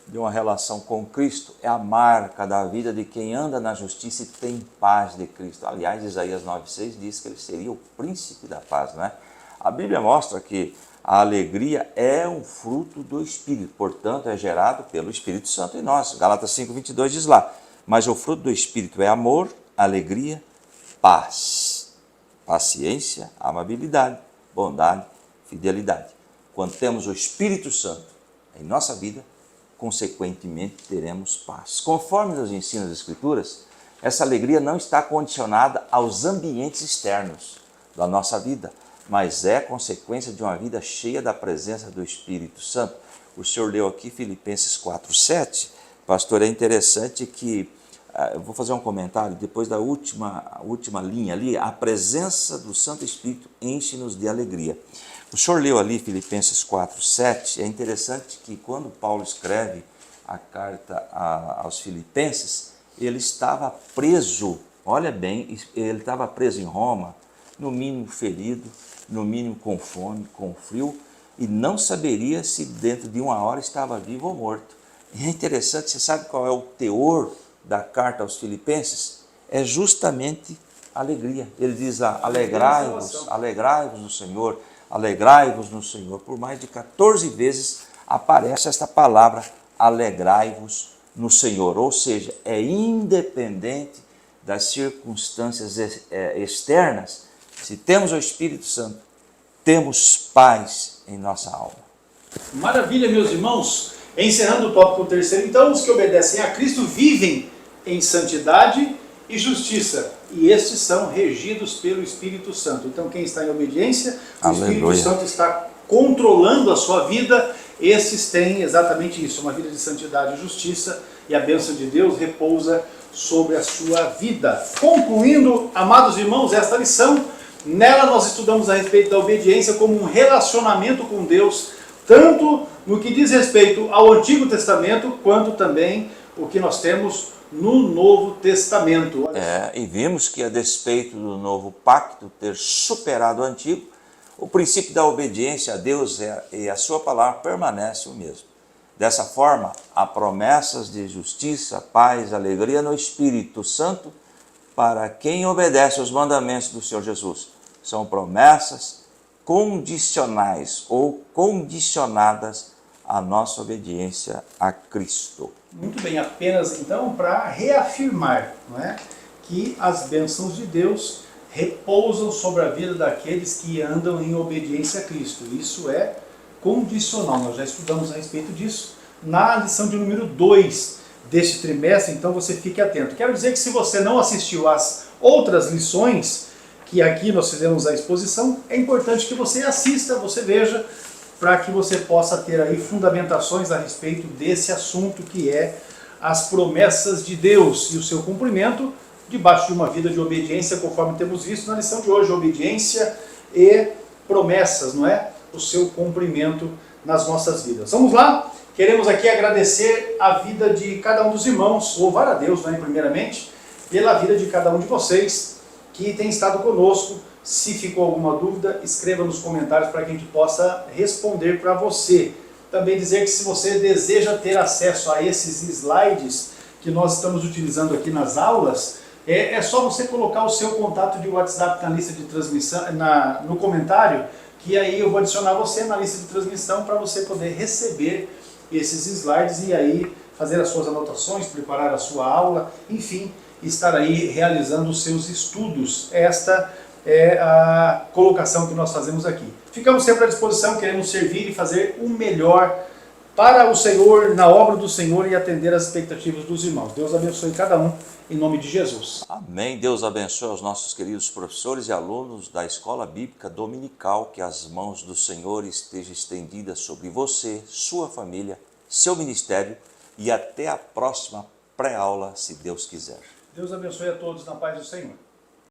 de uma relação com Cristo é a marca da vida de quem anda na justiça e tem paz de Cristo. Aliás, Isaías 9,6 diz que ele seria o príncipe da paz, não é? A Bíblia mostra que a alegria é um fruto do Espírito, portanto é gerado pelo Espírito Santo em nós. Gálatas 5,22 diz lá: mas o fruto do Espírito é amor, alegria, paz, paciência, amabilidade, bondade, fidelidade. Quando temos o Espírito Santo em nossa vida, consequentemente teremos paz. Conforme nos ensina as Escrituras, essa alegria não está condicionada aos ambientes externos da nossa vida, mas é consequência de uma vida cheia da presença do Espírito Santo. O senhor leu aqui Filipenses 4,7. Pastor, é interessante que, eu vou fazer um comentário, depois da última linha ali, a presença do Santo Espírito enche-nos de alegria. O senhor leu ali Filipenses 4,7, é interessante que quando Paulo escreve a carta aos Filipenses, ele estava preso, olha bem, ele estava preso em Roma, no mínimo ferido, no mínimo com fome, com frio, e não saberia se dentro de uma hora estava vivo ou morto. E é interessante, você sabe qual é o teor da carta aos Filipenses? É justamente alegria. Ele diz lá: alegrai-vos, alegrai-vos no Senhor, alegrai-vos no Senhor. Por mais de 14 vezes aparece esta palavra, alegrai-vos no Senhor. Ou seja, é independente das circunstâncias externas. Se temos o Espírito Santo, temos paz em nossa alma. Maravilha, meus irmãos. Encerrando o tópico 3, então, os que obedecem a Cristo vivem em santidade e justiça, e estes são regidos pelo Espírito Santo. Então, quem está em obediência, o Espírito Santo está controlando a sua vida. Estes têm exatamente isso, uma vida de santidade e justiça, e a bênção de Deus repousa sobre a sua vida. Concluindo, amados irmãos, esta lição, nela nós estudamos a respeito da obediência como um relacionamento com Deus, tanto no que diz respeito ao Antigo Testamento, quanto também o que nós temos no Novo Testamento. E vimos que, a despeito do novo pacto ter superado o antigo, o princípio da obediência a Deus e a sua palavra permanece o mesmo. Dessa forma, há promessas de justiça, paz, alegria no Espírito Santo para quem obedece aos mandamentos do Senhor Jesus. São promessas condicionais ou condicionadas à nossa obediência a Cristo. Muito bem, apenas então para reafirmar, não é, que as bênçãos de Deus repousam sobre a vida daqueles que andam em obediência a Cristo. Isso é condicional, nós já estudamos a respeito disso na lição de número 2 deste trimestre, então você fique atento. Quero dizer que se você não assistiu às outras lições que aqui nós fizemos a exposição, é importante que você assista, você veja, para que você possa ter aí fundamentações a respeito desse assunto que é as promessas de Deus e o seu cumprimento debaixo de uma vida de obediência, conforme temos visto na lição de hoje, obediência e promessas, não é? O seu cumprimento nas nossas vidas. Vamos lá? Queremos aqui agradecer a vida de cada um dos irmãos, louvar a Deus, né, primeiramente, pela vida de cada um de vocês que tem estado conosco. Se ficou alguma dúvida, escreva nos comentários para que a gente possa responder para você. Também dizer que se você deseja ter acesso a esses slides que nós estamos utilizando aqui nas aulas, É só você colocar o seu contato de WhatsApp na lista de transmissão, no comentário, que aí eu vou adicionar você na lista de transmissão para você poder receber esses slides e aí fazer as suas anotações, preparar a sua aula, enfim, estar aí realizando os seus estudos. Esta é a colocação que nós fazemos aqui. Ficamos sempre à disposição, queremos servir e fazer o melhor para o Senhor, na obra do Senhor e atender às expectativas dos irmãos. Deus abençoe cada um, em nome de Jesus. Amém. Deus abençoe os nossos queridos professores e alunos da Escola Bíblica Dominical, que as mãos do Senhor estejam estendidas sobre você, sua família, seu ministério e até a próxima pré-aula, se Deus quiser. Deus abençoe a todos na paz do Senhor.